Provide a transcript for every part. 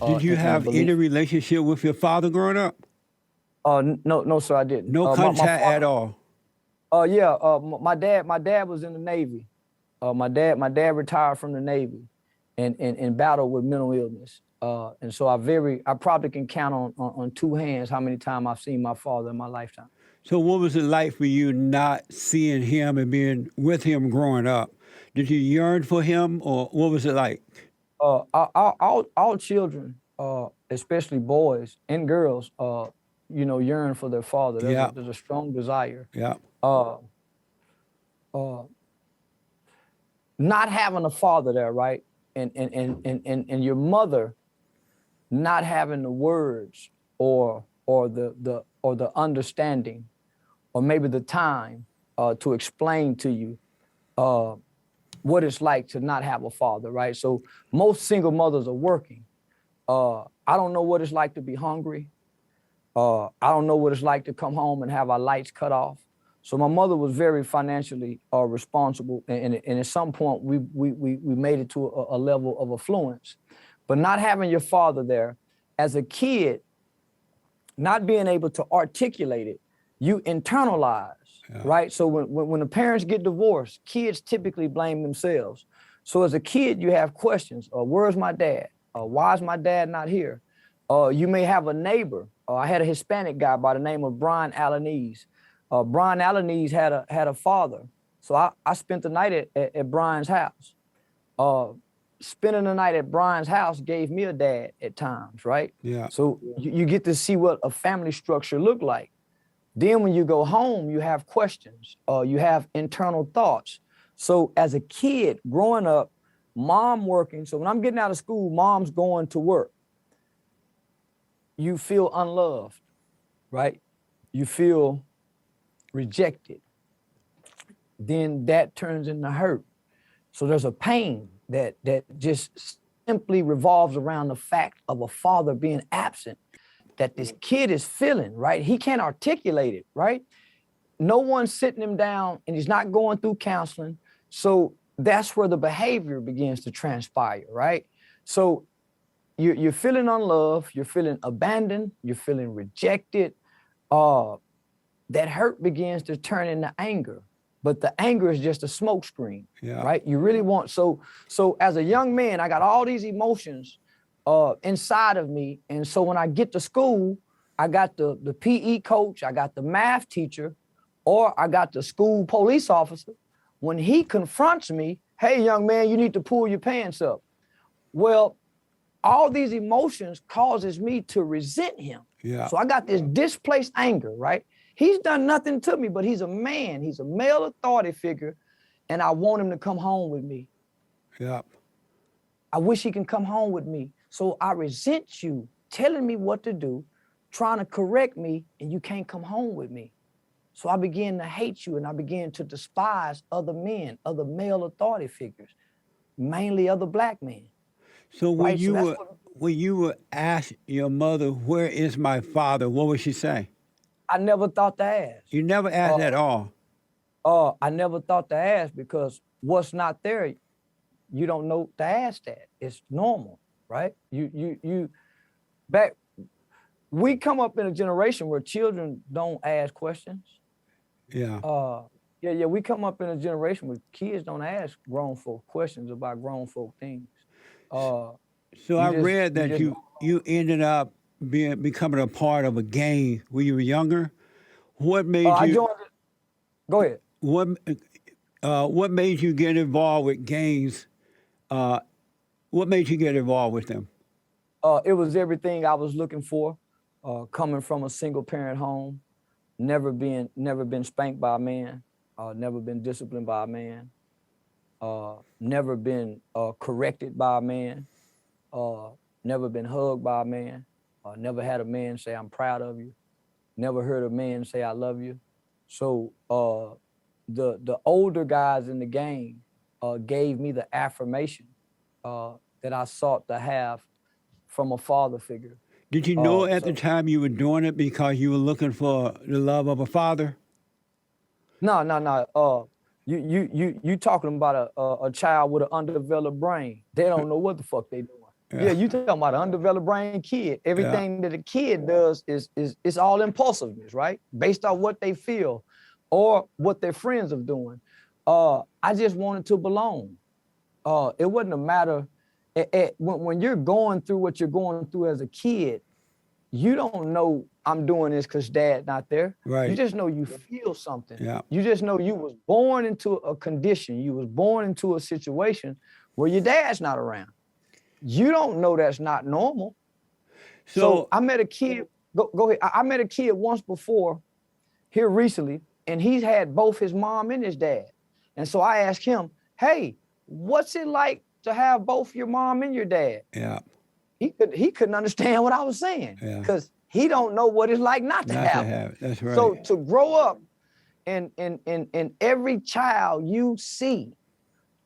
Did you in the have any belief. relationship with your father growing up? No, sir, I didn't. No My contact at father. all. Yeah. My dad was in the Navy. My dad retired from the Navy, and battled with mental illness. And so I probably can count on two hands how many times I've seen my father in my lifetime. So what was it like for you not seeing him and being with him growing up? Did you yearn for him, or what was it like? All children, especially boys and girls, yearn for their father. Yeah, There's a strong desire. yeah, Uh, uh, Not having a father there, right? And your mother not having the words or the understanding, or maybe the time to explain to you what it's like to not have a father, right? So most single mothers are working. I don't know what it's like to be hungry. I don't know what it's like to come home and have our lights cut off. So my mother was very financially responsible, and at some point we made it to a level of affluence. But not having your father there, as a kid, not being able to articulate it, you internalize, right? So when the parents get divorced, kids typically blame themselves. So as a kid, you have questions. Where's my dad? Why is my dad not here? You may have a neighbor. I had a Hispanic guy by the name of Brian Alaniz. Brian Alaniz had a father. So I spent the night at Brian's house. Spending the night at Brian's house gave me a dad at times, right? yeah. So you get to see what a family structure looked like. Then when you go home, you have questions, you have internal thoughts. So as a kid growing up, mom working, so when I'm getting out of school, mom's going to work. You feel unloved, right? You feel rejected. Then that turns into hurt. So there's a pain that just simply revolves around the fact of a father being absent, that this kid is feeling, right? He can't articulate it, right? No one's sitting him down, and he's not going through counseling. So that's where the behavior begins to transpire, right? So you're feeling unloved, you're feeling abandoned, you're feeling rejected. That hurt begins to turn into anger. But the anger is just a smokescreen, right? You really want, so as a young man, I got all these emotions inside of me. And so when I get to school, I got the PE coach, I got the math teacher, or I got the school police officer. When he confronts me, hey, young man, you need to pull your pants up. Well, all these emotions causes me to resent him. So I got this displaced anger, right? He's done nothing to me, but he's a man. He's a male authority figure, and I want him to come home with me. I wish he can come home with me. So I resent you telling me what to do, trying to correct me, and you can't come home with me. So I began to hate you, and I began to despise other men, other male authority figures, mainly other black men. So when you would ask your mother, where is my father, what would she say? I never thought to ask. You never asked at all? I never thought to ask, because what's not there, you don't know to ask that. It's normal, right? We come up in a generation where children don't ask questions. We come up in a generation where kids don't ask grown folk questions about grown folk things. So I read that you ended up becoming a part of a gang when you were younger. What made I you? joined it. Go ahead. What made you get involved with gangs? What made you get involved with them? It was everything I was looking for. Coming from a single parent home, never been spanked by a man, never been disciplined by a man, never been corrected by a man, never been hugged by a man, never had a man say, I'm proud of you, never heard a man say, I love you. So the older guys in the gang gave me the affirmation that I sought to have from a father figure. Did you know at the time you were doing it because you were looking for the love of a father? No. You talking about a child with an undeveloped brain. They don't know what the fuck they doing. Yeah, you talking about an undeveloped brain kid. Everything that a kid does is it's all impulsiveness, right? Based on what they feel or what their friends are doing. I just wanted to belong. It wasn't a matter when you're going through what you're going through as a kid, you don't know I'm doing this because dad not there. Right. You just know you feel something. Yeah. You just know you was born into a condition. You was born into a situation where your dad's not around. You don't know that's not normal. So I met a kid, go ahead. I met a kid once before here recently, and he's had both his mom and his dad. And so I asked him, hey, what's it like to have both your mom and your dad? Yeah. He couldn't understand what I was saying because he don't know what it's like not to have it. That's right. So to grow up and every child you see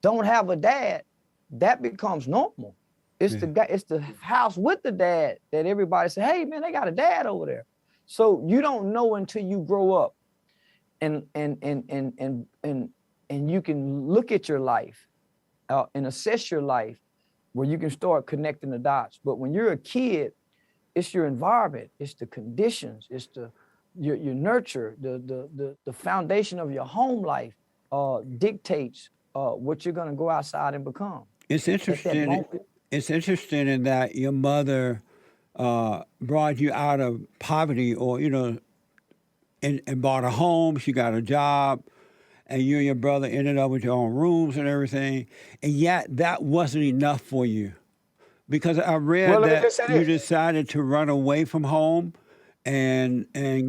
don't have a dad, that becomes normal. It's the guy, it's the house with the dad that everybody say, hey man, they got a dad over there. So you don't know until you grow up and you can look at your life and assess your life where you can start connecting the dots. But when you're a kid, it's your environment, it's the conditions, it's your nurture, the foundation of your home life dictates what you're gonna go outside and become. It's interesting. It's interesting in that your mother brought you out of poverty, or and bought a home. She got a job, and you and your brother ended up with your own rooms and everything. And yet that wasn't enough for you, because I read that you decided to run away from home and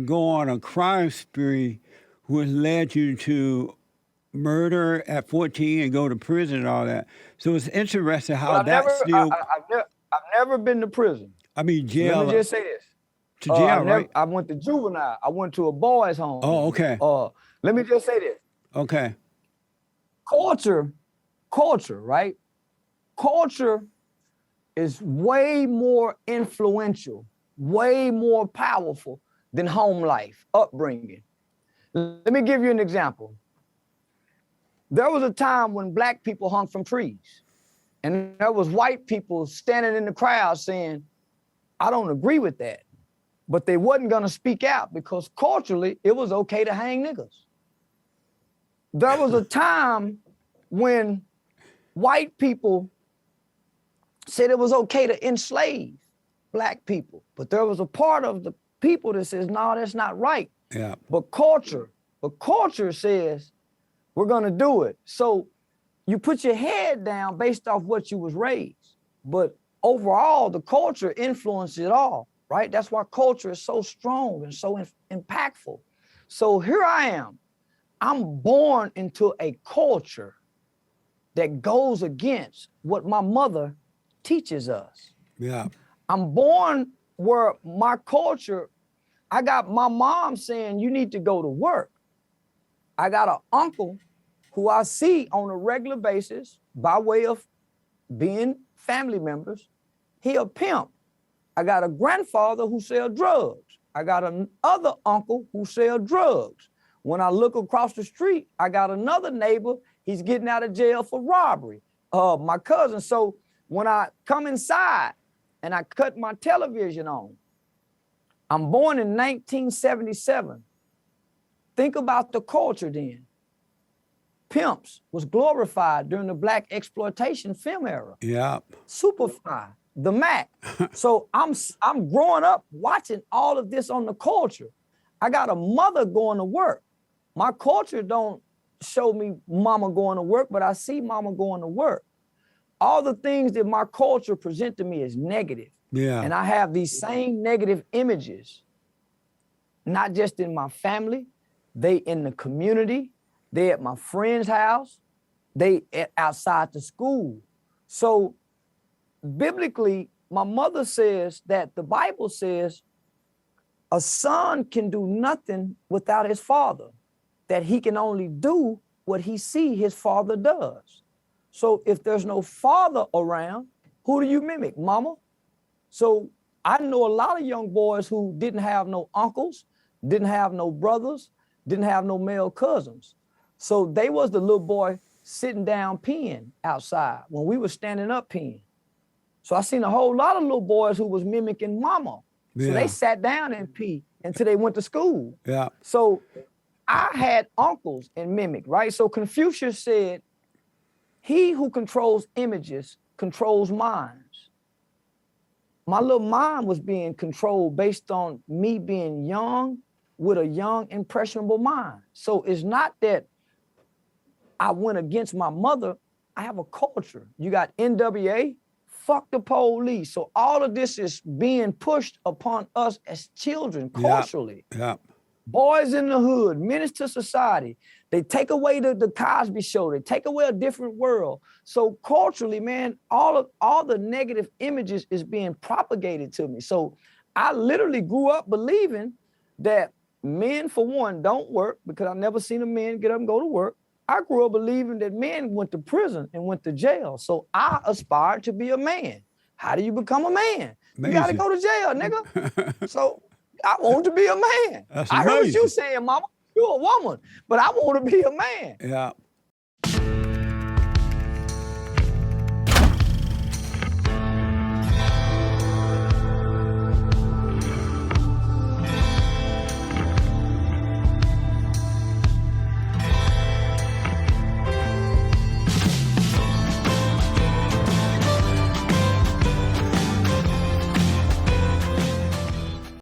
go on a crime spree, which led you to murder at 14 and go to prison and all that. So it's interesting how I've never been to prison. I mean, jail. Let me just say this. To jail, right? I went to juvenile. I went to a boys' home. Oh, okay. Let me just say this. Okay. Culture, right? Culture is way more influential, way more powerful than home life, upbringing. Let me give you an example. There was a time when black people hung from trees, and there was white people standing in the crowd saying, I don't agree with that. But they wasn't gonna speak out because culturally it was okay to hang niggas. There was a time when white people said it was okay to enslave black people, but there was a part of the people that says, no, that's not right. Yeah. But culture says, we're gonna do it. So you put your head down based off what you was raised, but overall the culture influences it all, right? That's why culture is so strong and so impactful. So here I am, I'm born into a culture that goes against what my mother teaches us. Yeah. I'm born where my culture, I got my mom saying, you need to go to work. I got an uncle who I see on a regular basis by way of being family members. He a pimp. I got a grandfather who sell drugs. I got another uncle who sell drugs. When I look across the street, I got another neighbor, he's getting out of jail for robbery. My cousin. So when I come inside and I cut my television on, I'm born in 1977. Think about the culture then. Pimps was glorified during the black exploitation film era. Yeah. Superfly, the Mac. So I'm growing up watching all of this on the culture. I got a mother going to work. My culture don't show me mama going to work, but I see mama going to work. All the things that my culture present to me is negative. Yeah. And I have these same negative images, not just in my family, they in the community, they at my friend's house, they outside the school. So biblically, my mother says that the Bible says a son can do nothing without his father, that he can only do what he see his father does. So if there's no father around, who do you mimic, mama? So I know a lot of young boys who didn't have no uncles, didn't have no brothers, didn't have no male cousins. So they was the little boy sitting down peeing outside when we were standing up peeing. So I seen a whole lot of little boys who was mimicking mama. So Yeah. they sat down and pee until they went to school. Yeah. So I had uncles and mimic, right? So Confucius said, he who controls images controls minds. My little mind was being controlled based on me being young with a young, impressionable mind. So it's not that I went against my mother. I have a culture. You got NWA, fuck the police. So all of this is being pushed upon us as children culturally. Yeah. Boys in the hood, menace to society. They take away the Cosby Show. They take away a different world. So culturally, man, all the negative images is being propagated to me. So I literally grew up believing that men, for one, don't work, because I never seen a man get up and go to work. I grew up believing that men went to prison and went to jail. So I aspired to be a man. How do you become a man? Amazing. You got to go to jail, nigga. So I want to be a man. That's I heard what amazing. you saying, mama. You're a woman, but I want to be a man. Yeah.